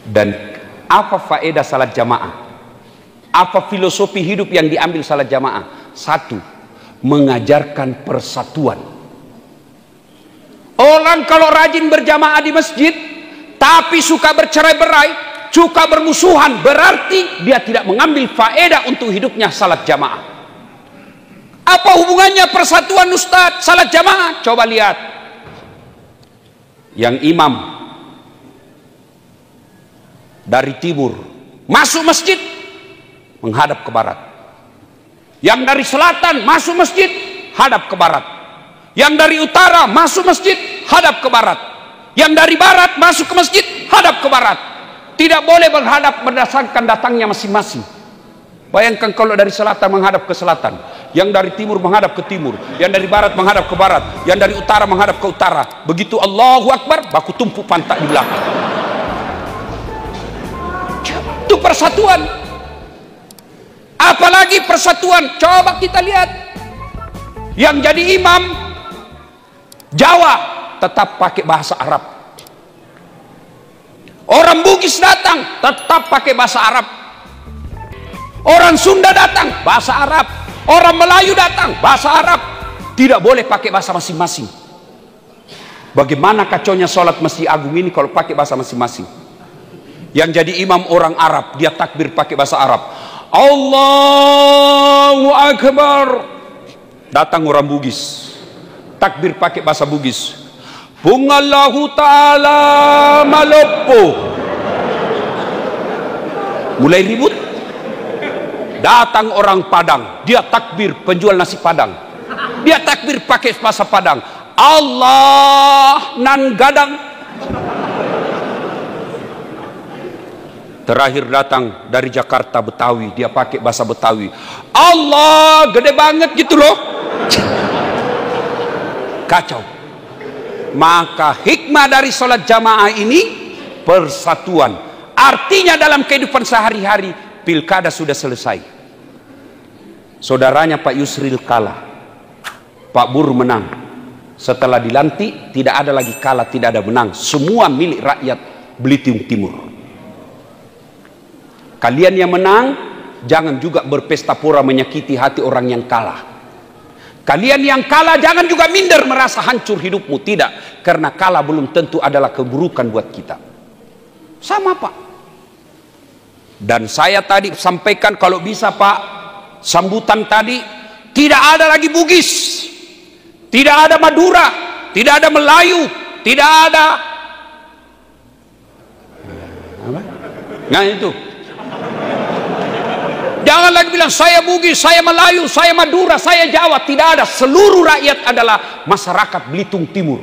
Dan apa faedah salat jamaah? Apa filosofi hidup yang diambil salat jamaah? Satu, mengajarkan persatuan. Orang kalau rajin berjamaah di masjid tapi suka bercerai-berai, suka bermusuhan, berarti dia tidak mengambil faedah untuk hidupnya salat jamaah. Apa hubungannya persatuan Ustadz salat jamaah? Coba lihat, yang imam dari timur masuk masjid menghadap ke barat, yang dari selatan masuk masjid hadap ke barat, yang dari utara masuk masjid hadap ke barat, yang dari barat masuk ke masjid hadap ke barat. Tidak boleh menghadap berdasarkan datangnya masing-masing. Bayangkan kalau dari selatan menghadap ke selatan, yang dari timur menghadap ke timur, yang dari barat menghadap ke barat, yang dari utara menghadap ke utara. Begitu Allahu Akbar, baku tumpuk pantat di belakang. Itu persatuan. Apalagi persatuan, coba kita lihat, yang jadi imam Jawa tetap pakai bahasa Arab, orang Bugis datang tetap pakai bahasa Arab, orang Sunda datang bahasa Arab, orang Melayu datang bahasa Arab. Tidak boleh pakai bahasa masing-masing. Bagaimana kacaunya sholat Masjid Agung ini kalau pakai bahasa masing-masing? Yang jadi imam orang Arab, dia takbir pakai bahasa Arab, Allahu Akbar. Datang orang Bugis, takbir pakai bahasa Bugis, Bungallahu ta'ala malopo. Mulai ribut. Datang orang Padang, dia takbir, penjual nasi Padang, dia takbir pakai bahasa Padang, Allah nan gadang. Terakhir datang dari Jakarta Betawi, dia pakai bahasa Betawi, Allah gede banget gitu loh. Kacau. Maka hikmah dari sholat jamaah ini persatuan. Artinya dalam kehidupan sehari-hari, pilkada sudah selesai, saudaranya Pak Yusril kalah, Pak Bur menang. Setelah dilantik tidak ada lagi kalah, tidak ada menang, semua milik rakyat Belitung Timur. Kalian yang menang jangan juga berpesta pora menyakiti hati orang yang kalah. Kalian yang kalah jangan juga minder merasa hancur hidupmu. Tidak, karena kalah belum tentu adalah keburukan buat kita. Sama Pak. Dan saya tadi sampaikan, kalau bisa Pak, sambutan tadi tidak ada lagi Bugis, tidak ada Madura, tidak ada Melayu, tidak ada apa? Nah itu. Jangan lagi bilang saya Bugis, saya Melayu, saya Madura, saya Jawa. Tidak ada. Seluruh rakyat adalah masyarakat Belitung Timur.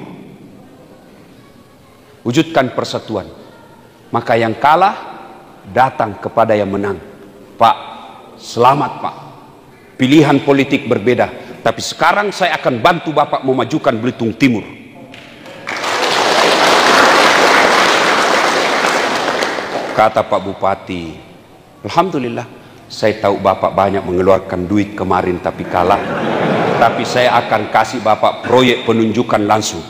Wujudkan persatuan. Maka yang kalah datang kepada yang menang. Pak, selamat Pak. Pilihan politik berbeda, tapi sekarang saya akan bantu Bapak memajukan Belitung Timur. Kata Pak Bupati, alhamdulillah, saya tahu Bapak banyak mengeluarkan duit kemarin tapi kalah, tapi saya akan kasih Bapak proyek penunjukan langsung,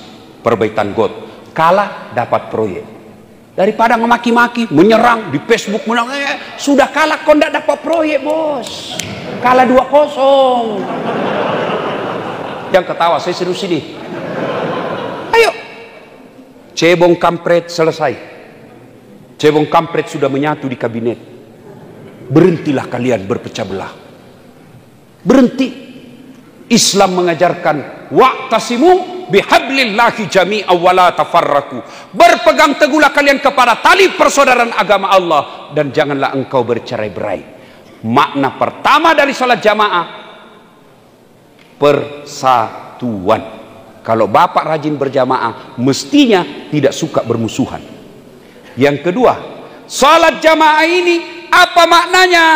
perbaikan got. Kalah dapat proyek. Daripada ngemaki-maki, menyerang di Facebook, menang, sudah kalah kok tidak dapat proyek bos, kalah 2-0. Yang ketawa, saya serius ini. Ayo, cebong kampret selesai, cebong kampret sudah menyatu di kabinet. Berhentilah kalian berpecah belah. Berhenti. Islam mengajarkan wa'tasimu bihablillahi jami'an wa la tafarraqu. Berpegang teguhlah kalian kepada tali persaudaraan agama Allah dan janganlah engkau bercerai-berai. Makna pertama dari salat jamaah persatuan. Kalau Bapak rajin berjamaah, mestinya tidak suka bermusuhan. Yang kedua, salat jamaah ini apa maknanya?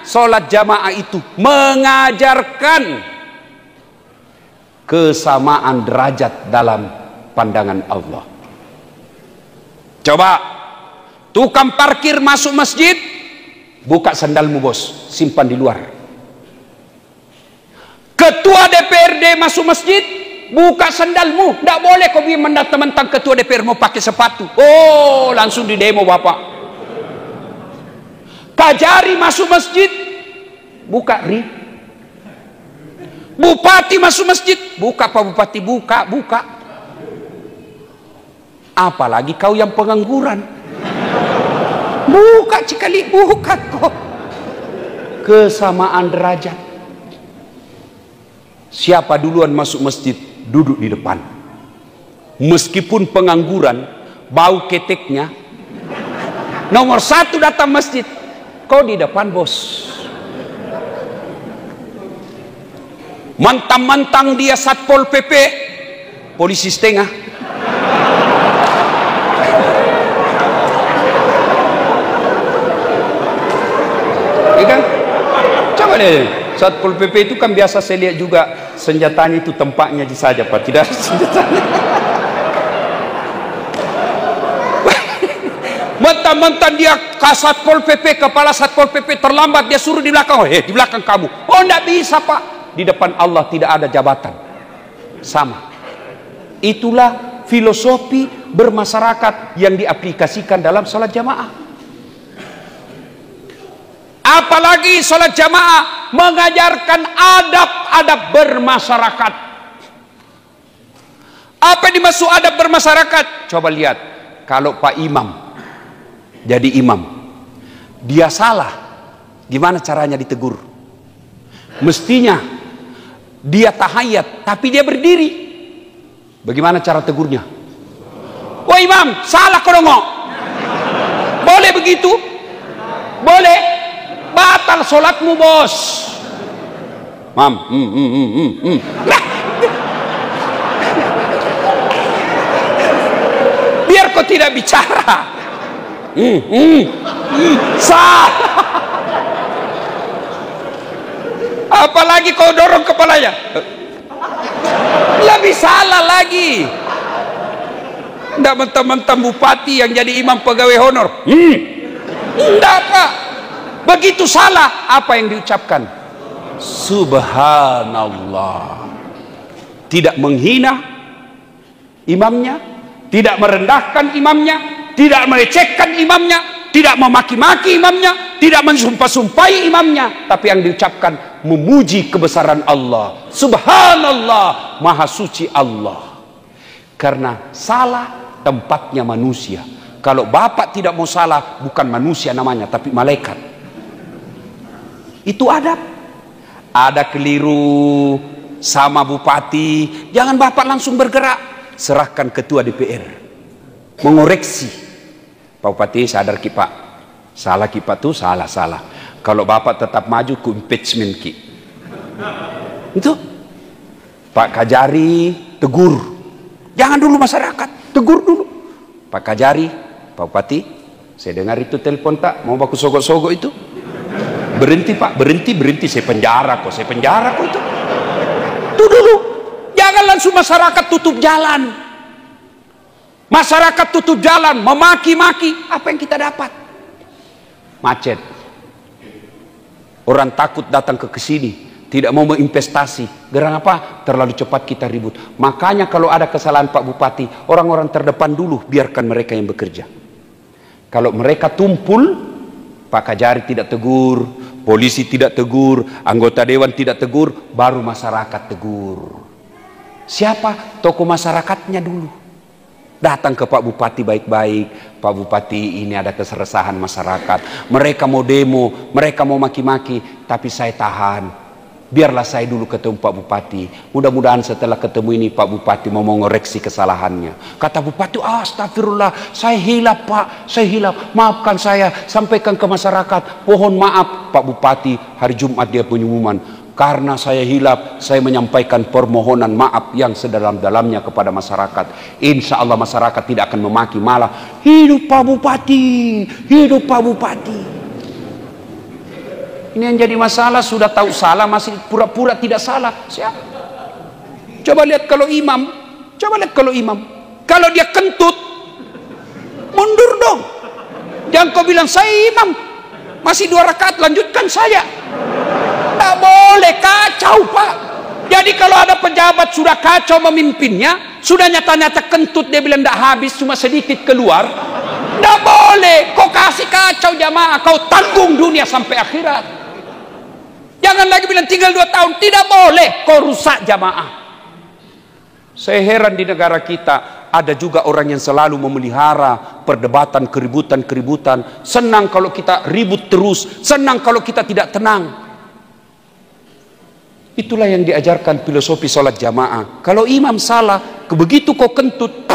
Salat jamaah itu mengajarkan kesamaan derajat dalam pandangan Allah. Coba tukang parkir masuk masjid, buka sandalmu bos, simpan di luar. Ketua DPRD masuk masjid, buka sandalmu, tidak boleh kau mentang-mentang ketua DPR mau pakai sepatu. Oh, langsung di demo Bapak. Kajari masuk masjid, buka ri. Bupati masuk masjid, buka Pak Bupati, buka. Apalagi kau yang pengangguran, buka cikali, buka kok. Kesamaan derajat. Siapa duluan masuk masjid, duduk di depan. Meskipun pengangguran, bau keteknya, nomor 1 datang masjid, kau di depan bos. Mentang-mentang dia Satpol PP, polisi setengah. Iya kan? Coba deh, Satpol PP itu kan biasa saya lihat juga senjatanya itu tempatnya saja Pak, tidak senjatanya. Mentang-mentang dia Satpol PP, kepala Satpol PP terlambat, dia suruh di belakang. Di belakang kamu. Oh, enggak bisa Pak. Di depan Allah tidak ada jabatan. Sama. Itulah filosofi bermasyarakat yang diaplikasikan dalam sholat jamaah. Apalagi sholat jamaah mengajarkan adab-adab bermasyarakat. Apa yang dimaksud adab bermasyarakat? Coba lihat. Kalau Pak Imam jadi imam, dia salah, gimana caranya ditegur? Mestinya dia tahiyat, tapi dia berdiri. Bagaimana cara tegurnya? Wah imam, salah kau dongok. Boleh begitu? Boleh? Batal sholatmu bos. Mam, biar kau tidak bicara. Salah. Apalagi kau dorong kepalanya, lebih salah lagi. Tidak mentang-mentang bupati yang jadi imam pegawai honor. Tidak Pak, begitu salah. Apa yang diucapkan? Subhanallah. Tidak menghina imamnya, tidak merendahkan imamnya, tidak melecehkan imamnya, tidak memaki-maki imamnya, tidak mensumpah-sumpahi imamnya, tapi yang diucapkan memuji kebesaran Allah. Subhanallah, maha suci Allah. Karena salah tempatnya manusia. Kalau bapak tidak mau salah, bukan manusia namanya, tapi malaikat. Itu adab. Ada keliru sama bupati, jangan bapak langsung bergerak, serahkan ketua DPR mengoreksi. Pak Bupati sadar ki Pak, salah ki Pak tuh salah. Kalau bapak tetap maju ku impeachment ki. Itu Pak Kajari tegur. Jangan dulu masyarakat, tegur dulu. Pak Kajari, Pak Bupati, saya dengar itu telepon tak mau baku sogok-sogok itu. Berhenti Pak, berhenti, saya penjara kok itu. Itu dulu. Jangan langsung masyarakat tutup jalan. Masyarakat tutup jalan, memaki-maki, apa yang kita dapat? Macet. Orang takut datang ke sini, tidak mau menginvestasi. Gerang apa? Terlalu cepat kita ribut. Makanya kalau ada kesalahan Pak Bupati, orang-orang terdepan dulu, biarkan mereka yang bekerja. Kalau mereka tumpul, Pak Kajari tidak tegur, polisi tidak tegur, anggota dewan tidak tegur, baru masyarakat tegur. Siapa? Tokoh masyarakatnya dulu. Datang ke Pak Bupati baik-baik. Pak Bupati, ini ada keresahan masyarakat. Mereka mau demo, mereka mau maki-maki, tapi saya tahan. Biarlah saya dulu ketemu Pak Bupati. Mudah-mudahan setelah ketemu ini Pak Bupati mau mengoreksi kesalahannya. Kata Bupati, astagfirullah, saya hilap Pak, saya hilap. Maafkan saya, sampaikan ke masyarakat. Pohon maaf Pak Bupati, hari Jumat dia pengumuman. Karena saya hilap, saya menyampaikan permohonan maaf yang sedalam-dalamnya kepada masyarakat. Insya Allah masyarakat tidak akan memaki, malah hidup Pak Bupati, hidup Pak Bupati. Ini yang jadi masalah, sudah tahu salah masih pura-pura tidak salah. Siapa? Coba lihat kalau imam, kalau dia kentut, mundur dong. Jangan kau bilang saya imam, masih 2 rakaat, lanjutkan saya. Tak boleh, kacau Pak. Jadi kalau ada pejabat sudah kacau memimpinnya, sudah nyata-nyata kentut, dia bilang tidak habis, cuma sedikit keluar, Tidak boleh. Kau kasih kacau jamaah, kau tanggung dunia sampai akhirat. Jangan lagi bilang tinggal 2 tahun. Tidak boleh, kau rusak jamaah. Saya heran di negara kita ada juga orang yang selalu memelihara perdebatan, keributan. Senang kalau kita ribut terus, senang kalau kita tidak tenang. Itulah yang diajarkan filosofi sholat jamaah. Kalau imam salah, begitu kau kentut,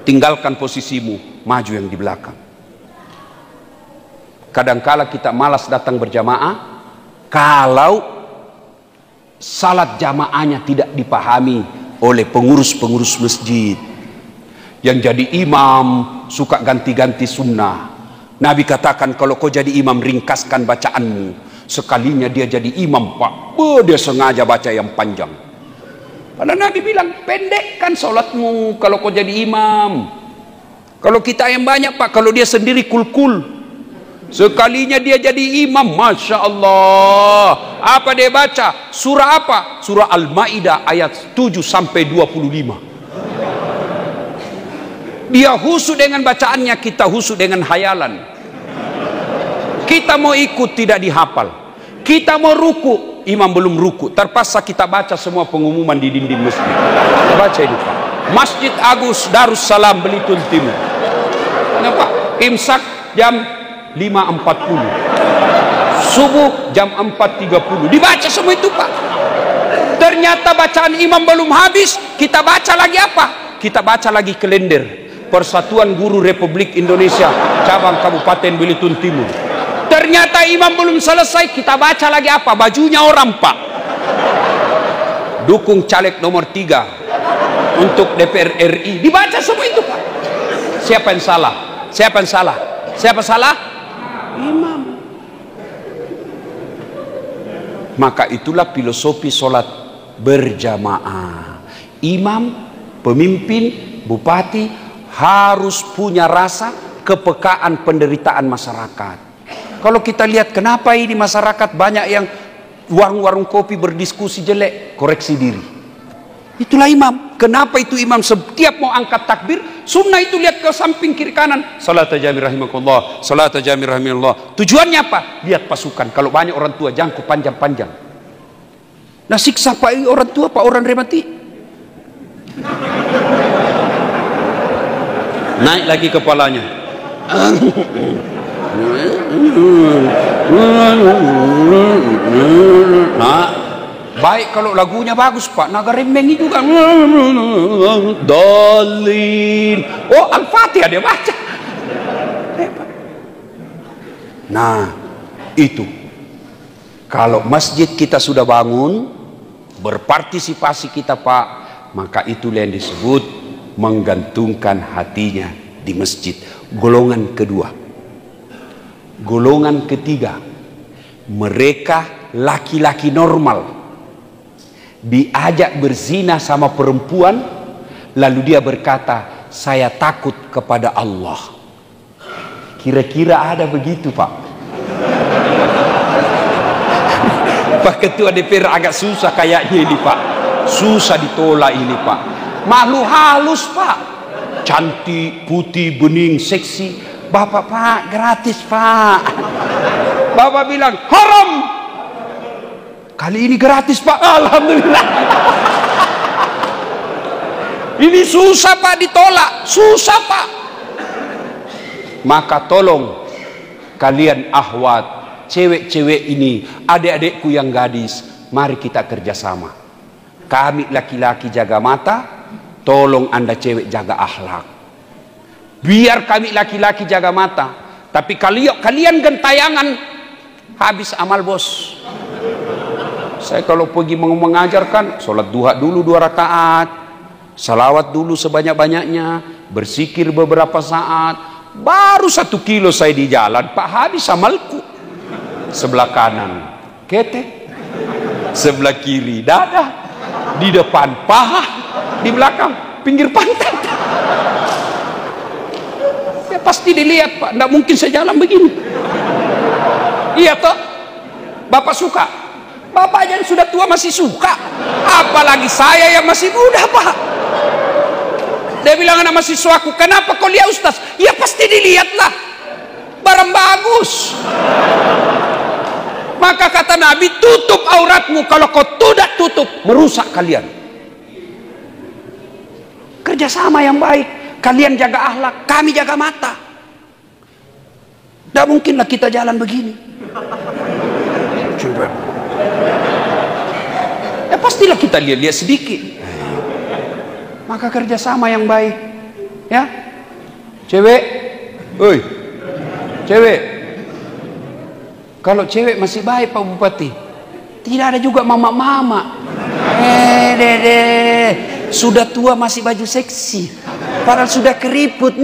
tinggalkan posisimu, maju yang di belakang. Kadangkala kita malas datang berjamaah kalau salat jamaahnya tidak dipahami oleh pengurus-pengurus masjid. Yang jadi imam suka ganti-ganti sunnah. Nabi katakan kalau kau jadi imam ringkaskan bacaanmu. Sekalinya dia jadi imam pak, dia sengaja baca yang panjang. Padahal Nabi bilang pendekkan sholatmu kalau kau jadi imam. Kalau kita yang banyak pak, kalau dia sendiri kul-kul. Sekalinya dia jadi imam, Masya Allah. Apa dia baca? Surah apa? Surah Al-Ma'idah ayat 7 sampai 25. Dia husu dengan bacaannya, kita husu dengan hayalan. Kita mau ikut tidak dihafal. Kita mau ruku, imam belum ruku. Terpaksa kita baca semua pengumuman di dinding masjid. Kita baca ini Pak. Masjid Agus Darussalam Belitung Timur. Kenapa? Imsak jam 5.40, subuh jam 4.30, dibaca semua itu Pak. Ternyata bacaan imam belum habis, kita baca lagi apa? Kita baca lagi kalender Persatuan Guru Republik Indonesia cabang Kabupaten Belitung Timur. Ternyata imam belum selesai, kita baca lagi apa? Bajunya orang Pak. Dukung caleg nomor 3 untuk DPR RI, dibaca semua itu Pak. Siapa yang salah? Siapa yang salah? Siapa salah? Imam. Maka itulah filosofi sholat berjamaah. Imam, pemimpin, bupati harus punya rasa kepekaan penderitaan masyarakat. Kalau kita lihat kenapa ini masyarakat banyak yang warung-warung kopi berdiskusi jelek, koreksi diri. Itulah imam. Kenapa itu imam setiap mau angkat takbir, sunnah itu lihat ke samping kiri kanan. Salat jami rahimakumullah, salat jami rahimakumullah. Tujuannya apa? Lihat pasukan. Kalau banyak orang tua jangkau panjang-panjang. Nah siksa pak orang tua, pak orang remati. Naik lagi kepalanya. Nah, baik kalau lagunya bagus pak, naga remeng itu kan. Dolin. Oh Al-Fatihah dia baca. Nah itu. Kalau masjid kita sudah bangun, berpartisipasi kita pak, maka itulah yang disebut menggantungkan hatinya di masjid. Golongan kedua. Golongan ketiga, mereka laki-laki normal diajak berzina sama perempuan, lalu dia berkata saya takut kepada Allah. Kira-kira ada begitu pak? Pak Ketua DPR agak susah kayaknya ini pak, susah ditolak ini pak. Makhluk halus pak, cantik, putih, bening, seksi. Bapak pak gratis pak. Bapak bilang haram, kali ini gratis pak, alhamdulillah. Ini susah pak ditolak, susah pak. Maka tolong kalian ahwat, cewek-cewek ini, adik-adikku yang gadis, mari kita kerjasama. Kami laki-laki jaga mata, tolong anda cewek jaga akhlak. Biar kami laki-laki jaga mata, tapi kalian gentayangan, habis amal bos. Saya kalau pergi mengajarkan, sholat duha dulu 2 rakaat, salawat dulu sebanyak-banyaknya, berzikir beberapa saat, baru 1 kilo saya di jalan, pak habis amalku. Sebelah kanan ketek, sebelah kiri dada, di depan paha, di belakang pinggir pantat. Ya pasti dilihat pak, tidak mungkin saya jalan begini. Iya toh, bapak suka? Bapak yang sudah tua masih suka, apalagi saya yang masih muda pak. Dia bilang anak mahasiswaku, kenapa kau lihat Ustaz? Ya pasti dilihatlah, barang bagus. Maka kata Nabi, tutup auratmu. Kalau kau tidak tutup, merusak kalian. Kerjasama yang baik. Kalian jaga akhlak, kami jaga mata. Tidak mungkinlah kita jalan begini. Coba. Ya pastilah kita lihat-lihat sedikit. Maka kerjasama yang baik. Ya, cewek, oi, cewek. Kalau cewek masih baik Pak Bupati, tidak ada juga mama-mama. Dede, sudah tua masih baju seksi, padahal sudah keriput.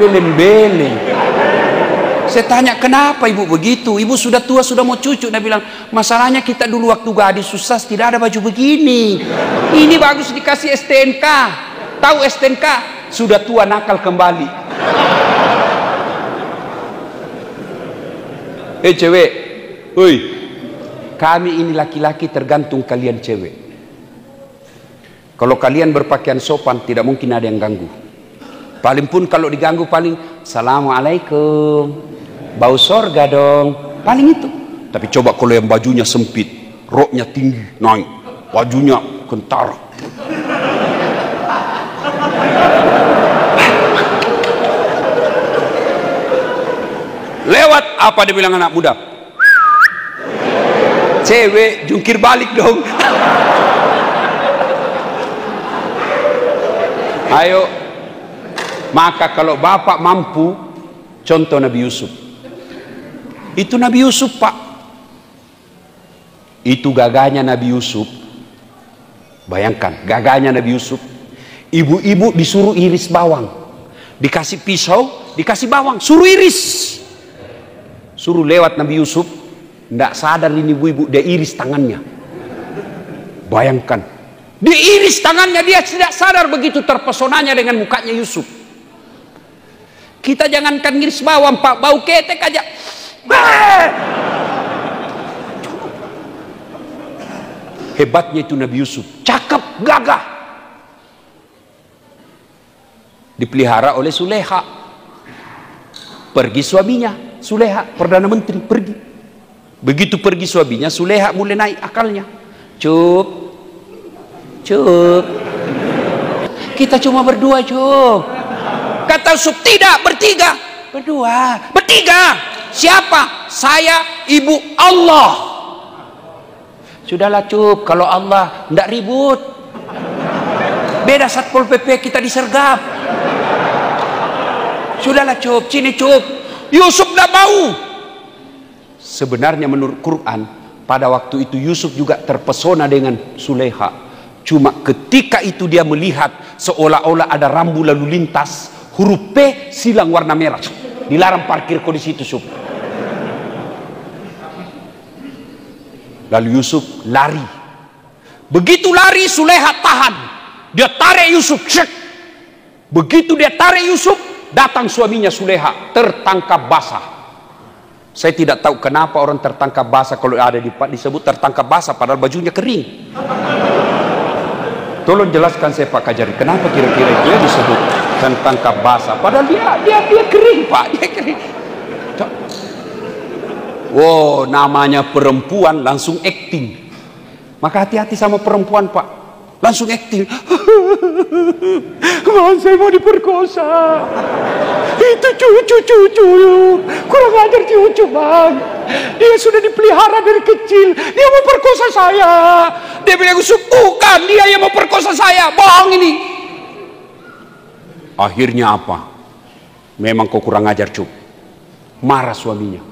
Beleng-beleng. Saya tanya, kenapa ibu begitu? Ibu sudah tua, sudah mau cucu. Dia bilang, masalahnya kita dulu waktu gadis susah, tidak ada baju begini. Ini bagus dikasih STNK. Tahu STNK? Sudah tua nakal kembali. Cewek, woi, kami ini laki-laki tergantung kalian cewek. Kalau kalian berpakaian sopan, tidak mungkin ada yang ganggu. Paling pun kalau diganggu paling, Assalamualaikum, bau sorga dong, paling itu. Tapi coba kalau yang bajunya sempit, roknya tinggi, naik, bajunya kentara. Lewat apa dia bilang anak muda? Cewek jungkir balik dong. Ayo. Maka kalau bapak mampu, contoh Nabi Yusuf. Itu Nabi Yusuf Pak. Itu gagahnya Nabi Yusuf. Bayangkan gagahnya Nabi Yusuf. Ibu-ibu disuruh iris bawang. Dikasih pisau, dikasih bawang, suruh iris. Suruh lewat Nabi Yusuf, tidak sadar ini ibu-ibu, dia iris tangannya. Bayangkan, dia iris tangannya, dia tidak sadar begitu terpesonanya dengan mukanya Yusuf. Kita jangankan iris bawang Pak, bau ketek aja. Hebatnya itu Nabi Yusuf, cakep, gagah. Dipelihara oleh Suleha. Pergi suaminya. Suleha, Perdana Menteri, pergi. Begitu pergi suaminya, Suleha mulai naik akalnya. Cup, kita cuma berdua, Cup. Kata Yusuf, tidak, bertiga. Bertiga. Siapa? Saya, ibu, Allah. Sudahlah Cup, kalau Allah tidak ribut. Beda Satpol PP kita disergap. Sudahlah Cup, sini Cup. Yusuf tidak mau. Sebenarnya menurut Quran, pada waktu itu Yusuf juga terpesona dengan Suleha. Cuma ketika itu dia melihat seolah-olah ada rambu lalu lintas, huruf P silang warna merah. Dilarang parkir kok di situ, Yusuf. Lalu Yusuf lari. Begitu lari, Suleha tahan. Dia tarik Yusuf. Cek. Begitu dia tarik Yusuf, datang suaminya Suleha, tertangkap basah. Saya tidak tahu kenapa orang tertangkap basah, kalau ada disebut tertangkap basah padahal bajunya kering. Tolong jelaskan saya Pak Kajari, kenapa kira-kira itu ya disebut tertangkap basah padahal dia kering Pak, dia kering. Wow, namanya perempuan langsung acting. Maka hati-hati sama perempuan Pak. Langsung acting. Bang, saya mau diperkosa. Itu cucu. Kurang ajar cucu Bang. Dia sudah dipelihara dari kecil. Dia mau perkosa saya. Dia bilang, bukan, dia yang mau perkosa saya. Bohong ini. Akhirnya apa? Memang kau kurang ajar Cup. Marah suaminya.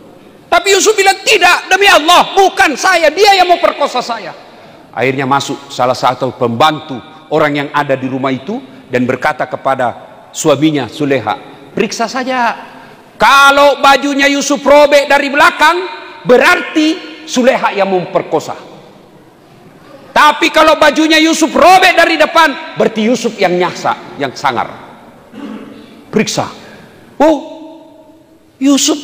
Tapi Yusuf bilang, tidak, demi Allah, bukan saya, dia yang mau perkosa saya. Akhirnya masuk salah satu pembantu orang yang ada di rumah itu dan berkata kepada suaminya Suleha, periksa saja. Kalau bajunya Yusuf robek dari belakang, berarti Suleha yang memperkosa. Tapi kalau bajunya Yusuf robek dari depan, berarti Yusuf yang nyasa, yang sangar. Periksa. Oh, Yusuf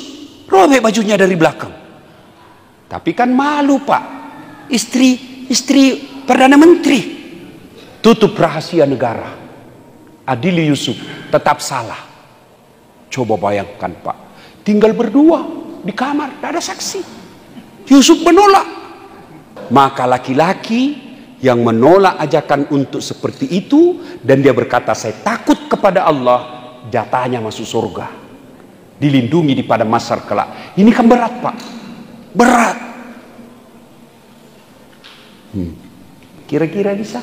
robek bajunya dari belakang. Tapi kan malu Pak. Istri Perdana Menteri. tutup rahasia negara. Adili Yusuf tetap salah. Coba bayangkan Pak, tinggal berdua di kamar, tidak ada saksi. Yusuf menolak. Maka laki-laki yang menolak ajakan untuk seperti itu, dan dia berkata, saya takut kepada Allah, jatahnya masuk surga, dilindungi di pada mahsyar kelak. Ini kan berat Pak, berat. Kira-kira bisa?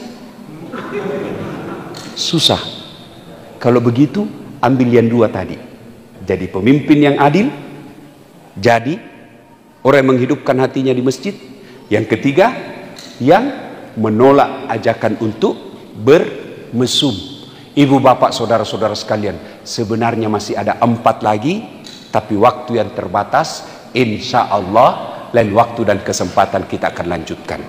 Susah. Kalau begitu, ambil yang dua tadi. Jadi pemimpin yang adil, jadi orang yang menghidupkan hatinya di masjid. Yang ketiga, yang menolak ajakan untuk bermesum. Ibu bapak saudara-saudara sekalian, sebenarnya masih ada 4 lagi, tapi waktu yang terbatas. Insya Allah lain waktu dan kesempatan kita akan lanjutkan.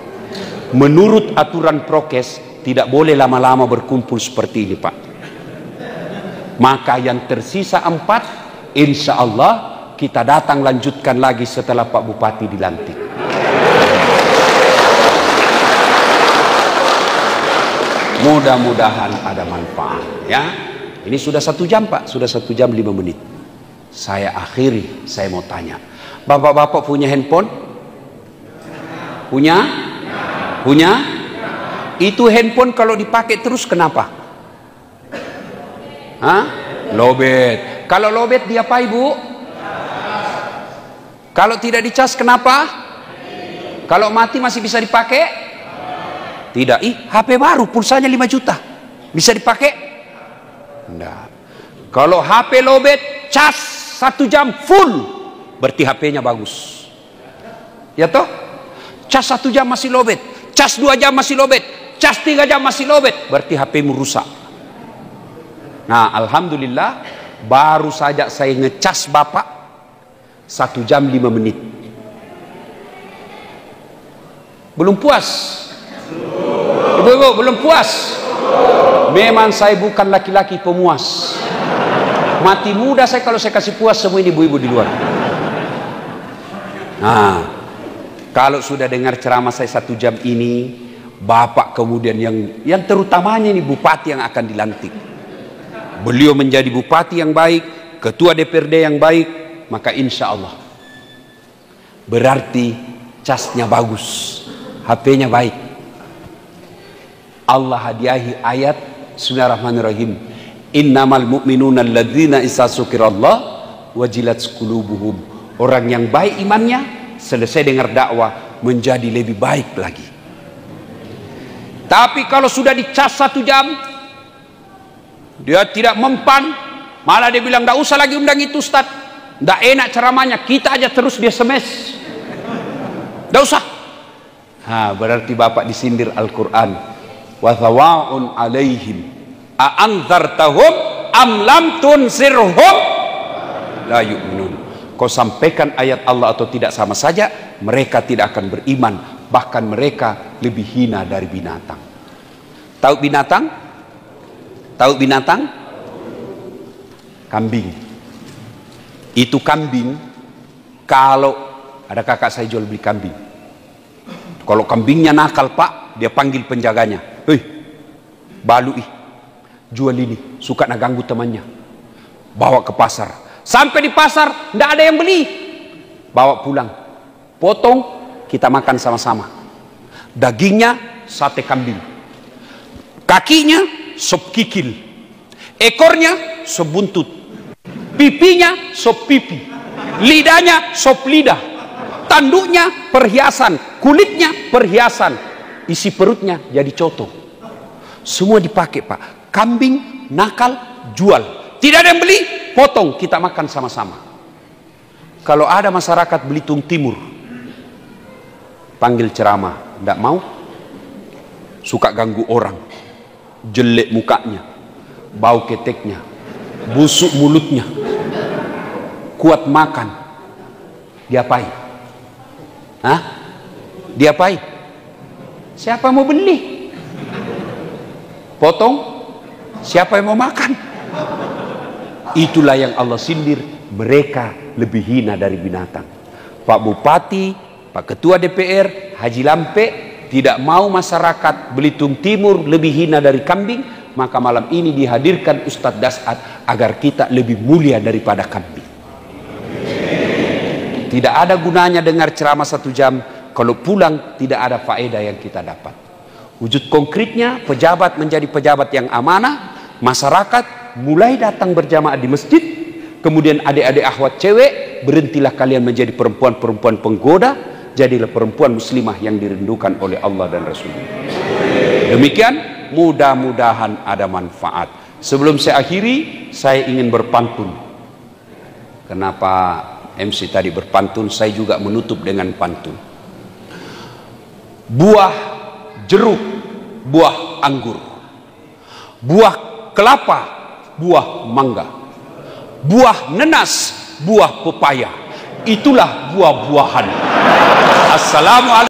Menurut aturan prokes, tidak boleh lama-lama berkumpul seperti ini Pak. Maka yang tersisa 4, insya Allah kita datang lanjutkan lagi setelah Pak Bupati dilantik. Mudah-mudahan ada manfaat ya. Ini sudah 1 jam Pak, sudah 1 jam 5 menit. Saya akhiri, saya mau tanya, bapak-bapak punya handphone? Punya? Punya? Itu handphone kalau dipakai terus kenapa? Hah? Lowbat. Kalau lowbat diapain Bu? Kalau tidak dicas kenapa? Kalau mati masih bisa dipakai? Tidak. HP baru, pulsanya 5 juta. Bisa dipakai? Enggak. Kalau HP lowbat, cas 1 jam full, berarti HP-nya bagus. Ya toh? Cas 1 jam masih lowbat, cas 2 jam masih lowbat, cas 3 jam masih lowbat, berarti HP-mu rusak. Nah, alhamdulillah baru saja saya ngecas Bapak 1 jam 5 menit. Belum puas? Ibu-ibu belum puas? Memang saya bukan laki-laki pemuas. Mati muda saya kalau saya kasih puas semua ini ibu-ibu di luar. Nah, kalau sudah dengar ceramah saya 1 jam ini, Bapak kemudian yang terutamanya ini Bupati yang akan dilantik. Beliau menjadi Bupati yang baik, Ketua DPRD yang baik, maka insya Allah berarti casnya bagus, HP-nya baik. Allah hadiahi ayat Bismillahirrahmanirrahim. Innamal mu'minuna alladzina idza dzukirallah wajilat qulubuhum. Orang yang baik imannya, selesai dengar dakwah menjadi lebih baik lagi. Tapi kalau sudah dicas 1 jam, dia tidak mempan, malah dia bilang tidak usah lagi undang itu Ustaz, tidak enak ceramahnya, kita aja terus dia SMS, tidak usah. Berarti Bapak disindir Al-Quran, wa thawa'un alaihim a'anzartahum am lam tunsirhum la yu'minun. Kau sampaikan ayat Allah atau tidak sama saja, mereka tidak akan beriman, bahkan mereka lebih hina dari binatang. Tahu binatang? Tahu binatang? Kambing. Itu kambing, kalau ada kakak saya jual beli kambing, kalau kambingnya nakal Pak, dia panggil penjaganya, hei balu jual ini, suka nak ganggu temannya, bawa ke pasar. Sampai di pasar tidak ada yang beli, bawa pulang, potong, kita makan sama-sama. Dagingnya sate kambing, kakinya sop kikil, ekornya sop buntut, pipinya sop pipi, lidahnya sop lidah, tanduknya perhiasan, kulitnya perhiasan, isi perutnya jadi coto. Semua dipakai Pak. Kambing nakal jual, tidak ada yang beli, potong, kita makan sama-sama. Kalau ada masyarakat Belitung Timur panggil ceramah, tidak mau, suka ganggu orang, jelek mukanya, bau keteknya, busuk mulutnya, kuat makan, diapain? Diapain? Siapa mau beli? Potong, siapa yang mau makan? Itulah yang Allah sindir, mereka lebih hina dari binatang. Pak Bupati, Pak Ketua DPR, Haji Lampe, tidak mau masyarakat Belitung Timur lebih hina dari kambing, maka malam ini dihadirkan Ustadz Das'ad agar kita lebih mulia daripada kambing. Tidak ada gunanya dengar ceramah 1 jam kalau pulang tidak ada faedah yang kita dapat. Wujud konkretnya, pejabat menjadi pejabat yang amanah, masyarakat mulai datang berjamaah di masjid, kemudian adik-adik akhwat cewek, berhentilah kalian menjadi perempuan-perempuan penggoda, jadilah perempuan muslimah yang dirindukan oleh Allah dan Rasulnya. Demikian, mudah-mudahan ada manfaat. Sebelum saya akhiri, saya ingin berpantun. Kenapa MC tadi berpantun, saya juga menutup dengan pantun. Buah jeruk, buah anggur, buah kelapa, buah mangga, buah nenas, buah pepaya, itulah buah-buahan. Assalamualaikum.